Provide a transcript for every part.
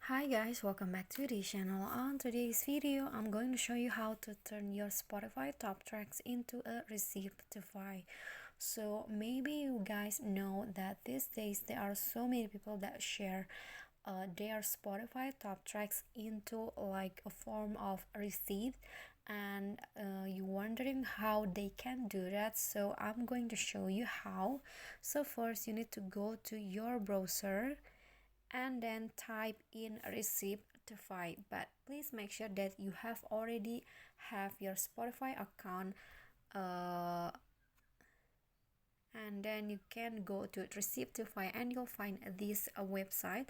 Hi guys, welcome back to the channel. On today's video, I'm going to show you how to turn your Spotify top tracks into a Receiptify. So maybe you guys know that these days there are so many people that share their Spotify top tracks into like a form of receipt, and you're wondering how they can do that. So I'm going to show you how. So first you need to go to your browser and then type in Receiptify, but please make sure that you have already have your Spotify account, and then you can go to Receiptify and you'll find this website,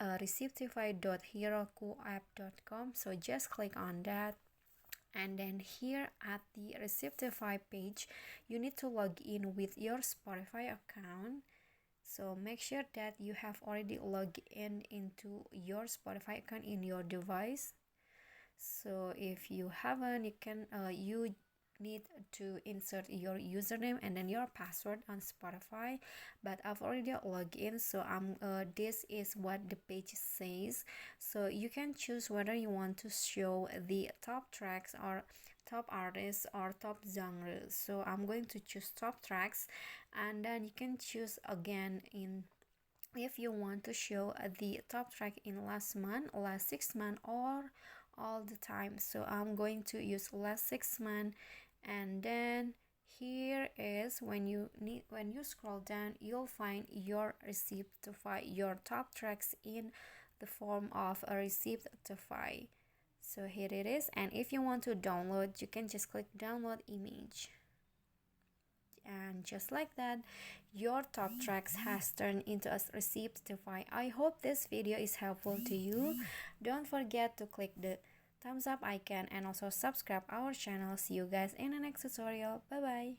receiptify.herokuapp.com. So just click on that, and then here at the Receiptify page you need to log in with your Spotify account. So make sure that you have already logged in into your Spotify account in your device. So if you haven't, you need to insert your username and then your password on Spotify, but I've already logged in, so this is what the page says. So you can choose whether you want to show the top tracks or top artists or top genres. So I'm going to choose top tracks, and then you can choose again in if you want to show the top track in last month, last 6 months, or all the time. So I'm going to use last 6 months, and then here is when you scroll down, you'll find your Receiptify, your top tracks in the form of a Receiptify. So here it is, and if you want to download, you can just click download image, and just like that, your top tracks has turned into a Receiptify. I hope this video is helpful to you. Don't forget to click the thumbs up icon and also subscribe our channel. See you guys in the next tutorial. Bye bye.